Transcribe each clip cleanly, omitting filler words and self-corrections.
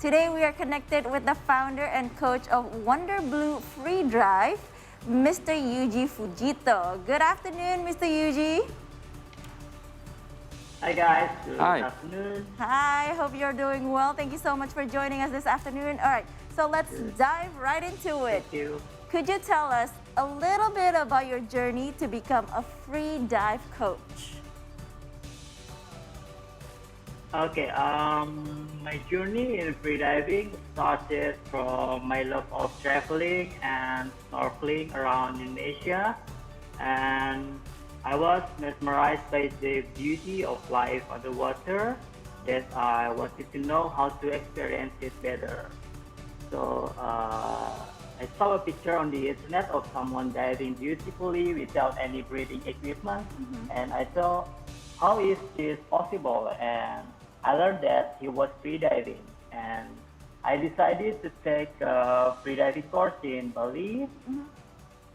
Today we are connected with the founder and coach of Wonderblue Freedive, Mr. Yuuji Fujito. Good afternoon, Mr. Yuuji. Hi guys, good Hi. afternoon. Hi, hope you're doing well. Thank you so much for joining us this afternoon. All right, so let's dive right into it. Thank you. Could you tell us a little bit about your journey to become a free dive coach? Okay, my journey in freediving started from my love of traveling and snorkeling around Indonesia, and I was mesmerized by the beauty of life underwater that I wanted to know how to experience it better. So I saw a picture on the internet of someone diving beautifully without any breathing equipment, and I thought, how is this possible? And I learned that he was freediving, and I decided to take a freediving course in Bali.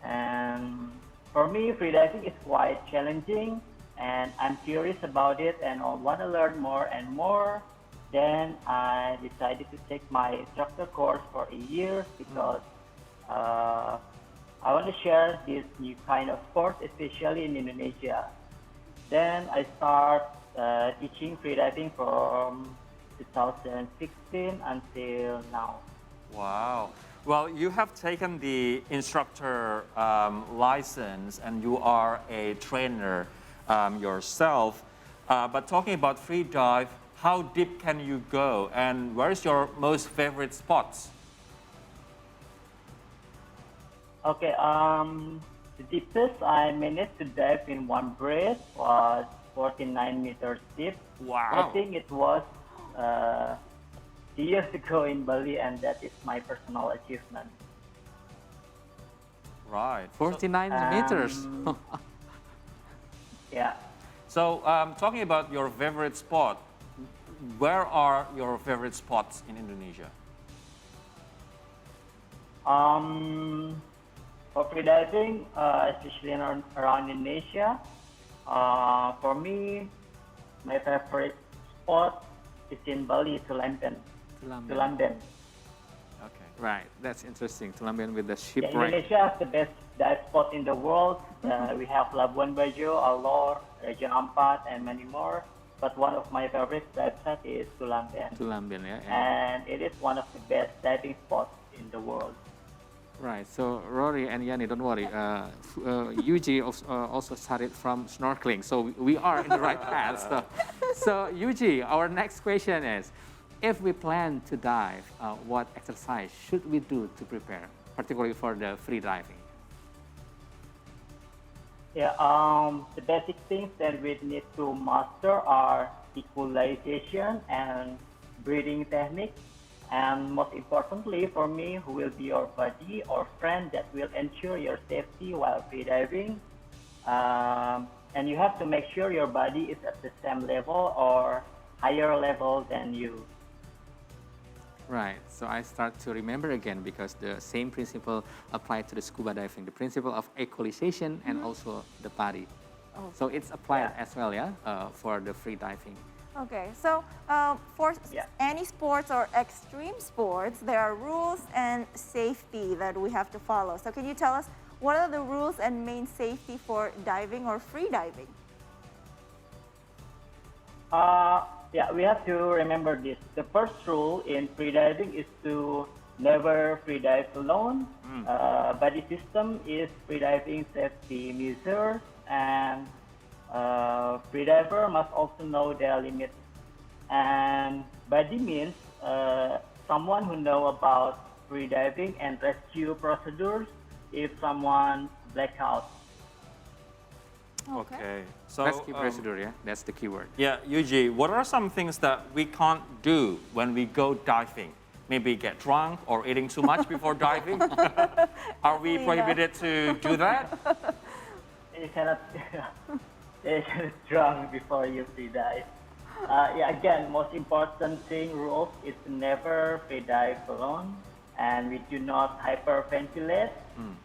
And for me, freediving is quite challenging, and I'm curious about it, and I want to learn more and more. Then I decided to take my instructor course for a year because I want to share this new kind of sport, especially in Indonesia. Then I start teaching freediving from 2016 until now. Wow. Well, you have taken the instructor license and you are a trainer yourself. But talking about free dive, how deep can you go and where is your most favorite spots? Okay, the deepest I managed to dive in one breath was 49 meters deep. Wow. I think it was years ago in Bali, and that is my personal achievement. Right. 49 meters. Yeah. So talking about your favorite spot, where are your favorite spots in Indonesia? For freediving, especially around Indonesia, for me, my favorite spot is in Bali, Tulamben. Okay, right. That's interesting. Tulamben with the Yeah, shipwreck. Indonesia has the best dive spot in the world. We have Labuan Bajo, Alor, Raja Ampat, and many more. But one of my favorite dive spots is Tulamben. Tulamben, yeah. And it is one of the best diving spots in the world. Right. So Rory and Yanni, don't worry. Yuuji also started from snorkeling, so we are in the right path. So Yuuji, our next question is, if we plan to dive, what exercise should we do to prepare, particularly for the free diving? Yeah, the basic things that we need to master are equalization and breathing techniques. And most importantly for me, who will be your buddy or friend that will ensure your safety while freediving. And you have to make sure your body is at the same level or higher level than you. Right. So I start to remember again because the same principle applied to the scuba diving, the principle of equalization and also the body. Oh. So it's applied as well, yeah, for the free diving. Okay, so for any sports or extreme sports, there are rules and safety that we have to follow. So can you tell us what are the rules and main safety for diving or free diving? Yeah, we have to remember this. The first rule in freediving is to never freedive alone. Body system is freediving safety measures, and freediver must also know their limits. And buddy means someone who know about freediving and rescue procedures if someone black out. Okay. So Rescue procedure, yeah, that's the keyword. yeah, Yuuji, what are some things that we can't do when we go diving? Maybe get drunk or eating too much before diving? Are we prohibited to do that? You cannot drunk before you freedive. Yeah, again, most important thing rules is to never freedive alone, and we do not hyperventilate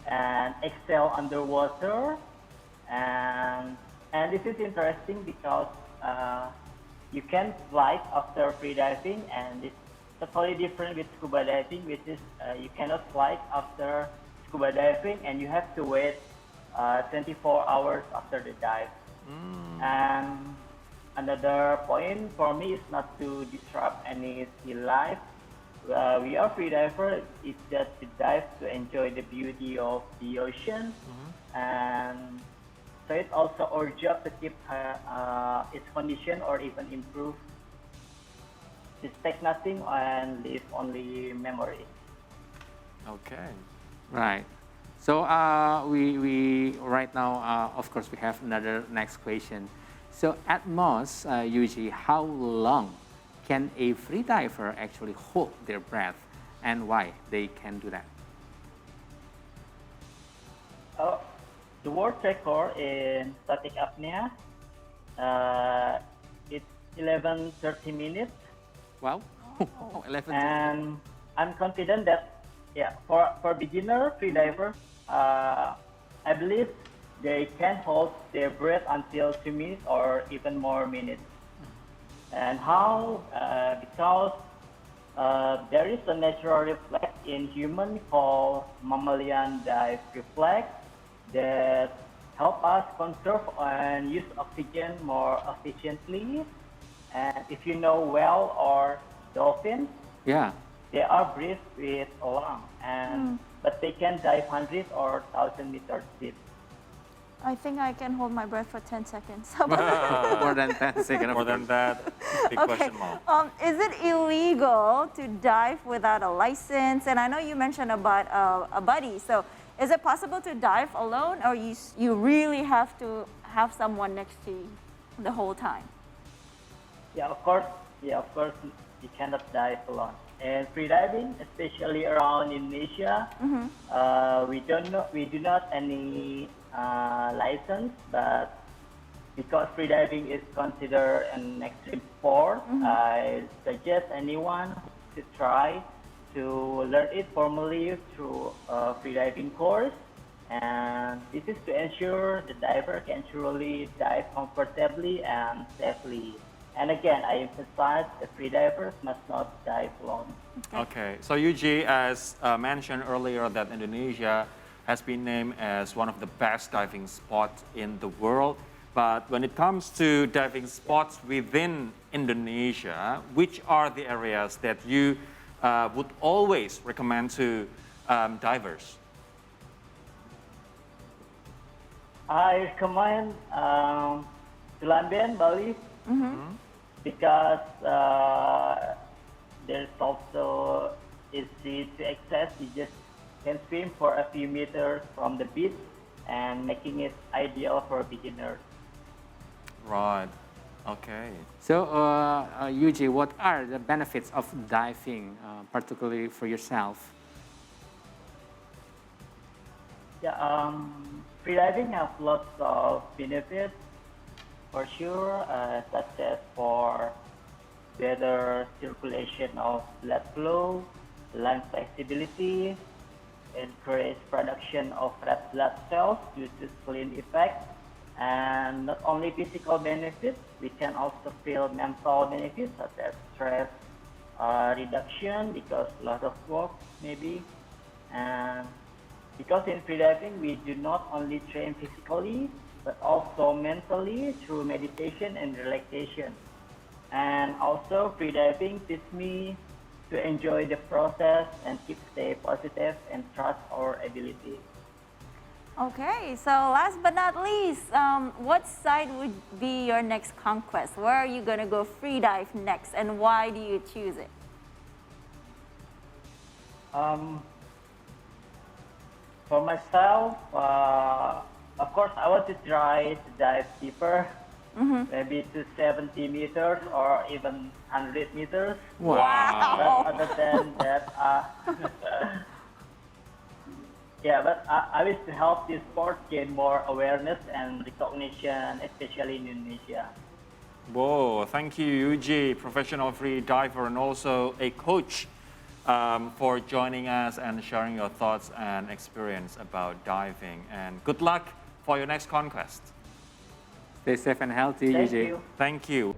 and exhale underwater. And this is interesting because you can fly after freediving, and totally different with scuba diving, which is you cannot fly after scuba diving, and you have to wait 24 hours after the dive. And another point for me is not to disrupt any sea life. We are free diver. It's just to dive to enjoy the beauty of the ocean, and so it's also our job to keep its condition or even improve. Expect nothing and leave only memories. Okay. Right. So we right now, of course, we have another next question. So at most, Yuuji, how long can a free diver actually hold their breath, and why they can do that? The world record in static apnea, it's 11:30 minutes, Wow, 11. and I'm confident that for beginner free diver, I believe they can hold their breath until 2 minutes or even more minutes. And how? Because there is a natural reflex in human called mammalian dive reflex that help us conserve and use oxygen more efficiently. And if you know whale or dolphin, Yeah. they are breathe with a lung, and but they can dive 100 or 1,000 meters deep. I think I can hold my breath for 10 seconds. More than 10 seconds. More than that, big Okay. question mark. Is it illegal to dive without a license? And I know you mentioned about a buddy. So is it possible to dive alone, or you really have to have someone next to you the whole time? Yeah, of course. You cannot dive alone. And freediving, especially around Indonesia, we do not any license, but because freediving is considered an extreme sport, I suggest anyone to try to learn it formally through a freediving course. And this is to ensure the diver can truly dive comfortably and safely. And again, I emphasize the freedivers must not dive alone. Okay, so Yuuji, as mentioned earlier, that Indonesia has been named as one of the best diving spots in the world. But when it comes to diving spots within Indonesia, which are the areas that you would always recommend to divers? I recommend Tulamben, Bali, because there's also easy to access. You just can swim for a few meters from the beach, and making it ideal for beginners. Right. Okay. So, Yuuji, what are the benefits of diving, particularly for yourself? Yeah, freediving has lots of benefits for sure, such as for better circulation of blood flow, lung flexibility, encourage production of red blood cells due to spleen effect, and not only physical benefits, we can also feel mental benefits such as stress reduction because a lot of work maybe, and because in freediving we do not only train physically but also mentally through meditation and relaxation. And also freediving teaches me to enjoy the process and stay positive and trust our ability. Okay, so last but not least, what site would be your next conquest? Where are you going to go free dive next, and why do you choose it? For myself, of course, I want to try to dive deeper, maybe to 70 meters or even 100 meters. Wow. But other than that, but I wish to help this sport gain more awareness and recognition, especially in Indonesia. Whoa, thank you, Yuuji, professional free diver and also a coach, for joining us and sharing your thoughts and experience about diving. And good luck for your next conquest. Stay safe and healthy, Thank Yuuji. you. Thank you.